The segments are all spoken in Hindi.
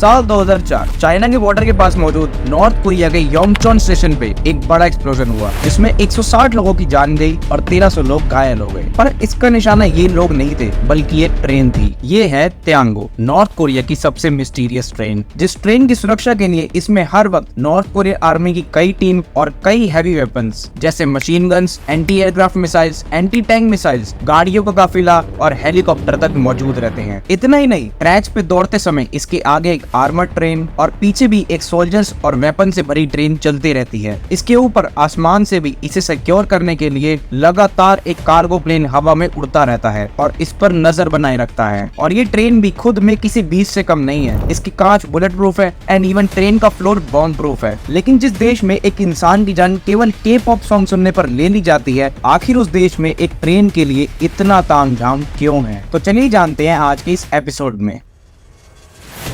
साल 2004 चाइना के बॉर्डर के पास मौजूद नॉर्थ कोरिया के योंगचोन स्टेशन पे एक बड़ा एक्सप्लोजन हुआ, जिसमें 160 लोगों की जान गई और 1300 लोग घायल हो गए। पर इसका निशाना ये लोग नहीं थे, बल्कि ये ट्रेन थी। ये है त्यांगो, नॉर्थ कोरिया की सबसे मिस्टीरियस ट्रेन। जिस ट्रेन की सुरक्षा के लिए इसमें हर वक्त नॉर्थ कोरिया आर्मी की कई टीम और कई हैवी वेपन्स जैसे machine guns, anti aircraft missiles, anti tank missiles, गाड़ियों का काफिला और हेलीकॉप्टर तक मौजूद रहते हैं। इतना ही नहीं, ट्रैच पे दौड़ते समय इसके आगे एक आर्मर्ड ट्रेन और पीछे भी एक सोल्जर्स और वेपन से भरी ट्रेन चलती रहती है। इसके ऊपर आसमान से भी इसे सिक्योर करने के लिए लगातार एक कार्गो प्लेन हवा में उड़ता रहता है और इस पर नजर बनाए रखता है। और ये ट्रेन भी खुद में किसी बीच से कम नहीं है। इसकी कांच बुलेट प्रूफ है एंड इवन ट्रेन का फ्लोर बॉम्ब प्रूफ है। लेकिन जिस देश में एक इंसान की जान केवल के-पॉप सॉन्ग सुनने पर ले ली जाती है, आखिर उस देश में एक ट्रेन के लिए इतना तामझाम क्यों है? तो चलिए जानते हैं आज के इस एपिसोड में।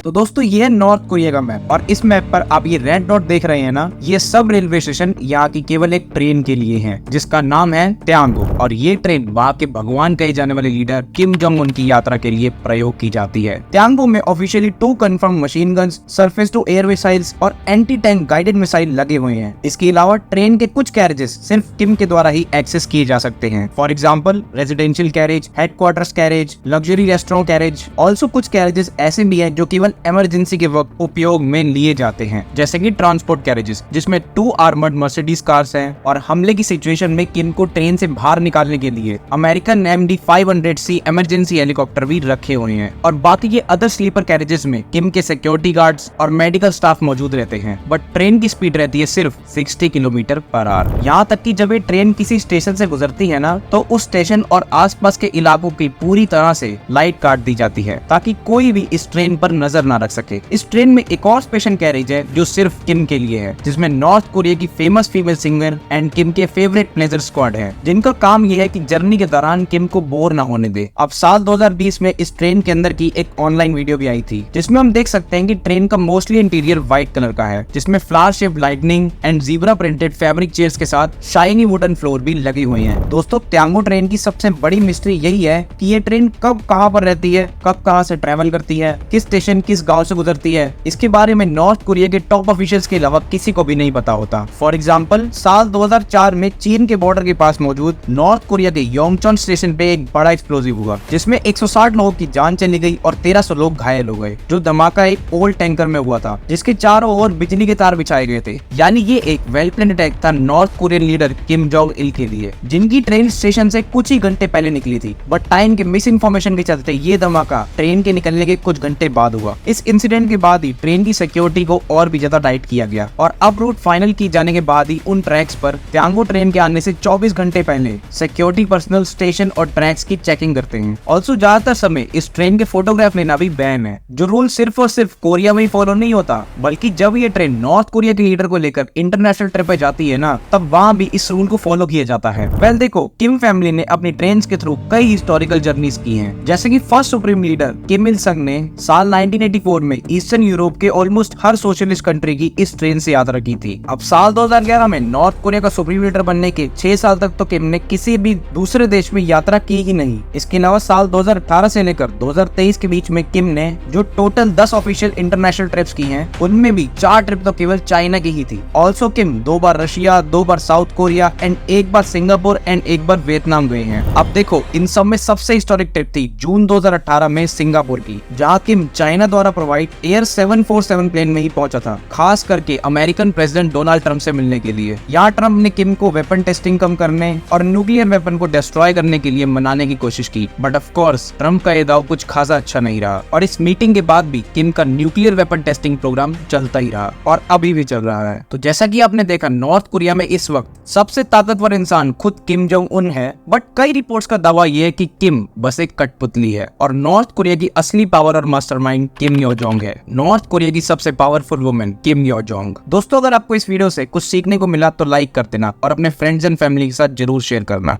तो दोस्तों, ये है नॉर्थ कोरिया का मैप और इस मैप पर आप ये रेड डॉट देख रहे हैं ना, ये सब रेलवे स्टेशन यहाँ की केवल एक ट्रेन के लिए है, जिसका नाम है त्यांगो। और ये ट्रेन वहाँ के भगवान कहे जाने वाले लीडर किम जोंग उन की यात्रा के लिए प्रयोग की जाती है। त्यांगो में officially 2 confirm machine guns, surface to air missiles और एंटी टैंक गाइडेड मिसाइल लगे हुए हैं। इसके अलावा ट्रेन के कुछ कैरेजेस सिर्फ किम के द्वारा ही एक्सेस किए जा सकते हैं। For example residential carriage, headquarters carriage, luxury restaurant carriage. Also कुछ कैरेजेस ऐसे भी है जो केवल इमरजेंसी के वक्त उपयोग में लिए जाते हैं, जैसे कि ट्रांसपोर्ट कैरेजेस, जिसमें 2 आर्मर्ड मर्सिडीज कार्स हैं। और हमले की सिचुएशन में किम को ट्रेन से बाहर निकालने के लिए अमेरिकन MD-500C इमरजेंसी हेलीकॉप्टर भी रखे हुए हैं। और बाकी ये अदर स्लीपर कैरेजेस में किम के सिक्योरिटी गार्ड्स और मेडिकल स्टाफ मौजूद रहते हैं। बट ट्रेन की स्पीड रहती है सिर्फ 60 किलोमीटर पर आवर। यहाँ तक कि जब ये ट्रेन किसी स्टेशन से गुजरती है ना, तो उस स्टेशन और आसपास के इलाकों की पूरी तरह से लाइट काट दी जाती है, ताकि कोई भी इस ट्रेन पर नजर ना रख सके। इस ट्रेन में एक और स्पेशल कैरेज है जो सिर्फ किम के लिए है, जिसमें नॉर्थ कोरिया की फेमस फीमेल सिंगर एंड किम के फेवरेट प्लेजर स्क्वाड है, जिनका काम यह है कि जर्नी के दौरान किम को बोर ना होने दे। अब साल 2020 में इस ट्रेन के अंदर की एक ऑनलाइन वीडियो भी आई थी, जिसमें हम देख सकते हैं कि ट्रेन का मोस्टली इंटीरियर व्हाइट कलर का है, जिसमें flower shape lightning and zebra printed fabric chairs के साथ शाइनी वुडन फ्लोर भी लगी हुई है। दोस्तों, त्यांगो ट्रेन की सबसे बड़ी मिस्ट्री यही है कि ये ट्रेन कब कहां पर रहती है, कब कहां से ट्रेवल करती है, किस स्टेशन किस गांव से गुजरती है। इसके बारे में नॉर्थ कोरिया के टॉप ऑफिशियल्स के अलावा किसी को भी नहीं पता होता। फॉर एग्जांपल, साल 2004 में चीन के बॉर्डर के पास मौजूद नॉर्थ कोरिया के योंगचोन स्टेशन पे एक बड़ा एक्सप्लोजिव हुआ, जिसमें 160 लोगों की जान चली गई और 1300 लोग घायल हो गए। जो धमाका एक ओल्ड टैंकर में हुआ था, जिसके चारों ओर बिजली के तार बिछाए गए थे। यानी ये एक वेल प्लान्ड अटैक था north Korean leader Kim Jong Il के लिए, जिनकी ट्रेन स्टेशन से कुछ ही घंटे पहले निकली थी। बट टाइम के मिस इन्फॉर्मेशन के चलते ये धमाका ट्रेन के निकलने के कुछ घंटे बाद हुआ। इस इंसिडेंट के बाद ही ट्रेन की सिक्योरिटी को और भी ज्यादा टाइट किया गया और अब रूट फाइनल की जाने के बाद ही उन ट्रैक्स पर त्यांगो ट्रेन के आने से 24 घंटे पहले सिक्योरिटी पर्सनल स्टेशन और ट्रैक्स की चेकिंग करते हैं। ऑल्सो ज्यादातर समय इस ट्रेन के फोटोग्राफ लेना भी बैन है, जो रूल सिर्फ और सिर्फ कोरिया में ही फॉलो नहीं होता, बल्कि जब ये ट्रेन नॉर्थ कोरिया के लीडर को लेकर इंटरनेशनल ट्रिप पे जाती है ना, तब वहाँ भी इस रूल को फॉलो किया जाता है। वेल देखो, किम फैमिली ने अपनी ट्रेन के थ्रू कई हिस्टोरिकल जर्नीज की है, जैसे की फर्स्ट सुप्रीम लीडर किम इल संग ने साल 1984 में ईस्टर्न यूरोप के ऑलमोस्ट हर सोशलिस्ट कंट्री की इस ट्रेन से यात्रा की थी। अब साल 2011 में नॉर्थ कोरिया का सुप्रीम लीडर बनने के 6 साल तक तो किम ने किसी भी दूसरे देश में यात्रा की ही नहीं। इसके अलावा साल 2018 से लेकर 2023 के बीच में किम ने जो टोटल 10 ऑफिशियल इंटरनेशनल ट्रिप्स की हैं, उनमें भी 4 ट्रिप तो केवल चाइना की ही थी। Also Kim 2 bar Russia, 2 bar south Korea and 1 bar Singapore and 1 bar Vietnam गए हैं। अब देखो, इन सब में सबसे हिस्टोरिक ट्रिप थी जून 2018 में सिंगापुर की, जहाँ किम चाइना द्वारा प्रोवाइड एयर 747 प्लेन में ही पहुंचा था, खास करके अमेरिकन प्रेसिडेंट डोनाल्ड ट्रंप से मिलने के लिए। यहाँ ट्रंप ने किम को वेपन टेस्टिंग कम करने और न्यूक्लियर वेपन को डिस्ट्रॉय करने के लिए मनाने की कोशिश की। बट ऑफ कोर्स ट्रंप का ये दाव कुछ खासा अच्छा नहीं रहा और इस मीटिंग के बाद भी किम का न्यूक्लियर वेपन टेस्टिंग प्रोग्राम चलता ही रहा और अभी भी चल रहा है। तो जैसा कि आपने देखा, नॉर्थ कोरिया में इस वक्त सबसे ताकतवर इंसान खुद किम जोंग उन है। बट कई रिपोर्ट्स का दावा यह है कि किम बस एक कठपुतली है और नॉर्थ कोरिया की असली पावर और मास्टरमाइंड किम यो जोंग है, नॉर्थ कोरिया की सबसे पावरफुल वुमेन किम यो जोंग। दोस्तों, अगर आपको इस वीडियो से कुछ सीखने को मिला तो लाइक कर देना और अपने फ्रेंड्स एंड फैमिली के साथ जरूर शेयर करना।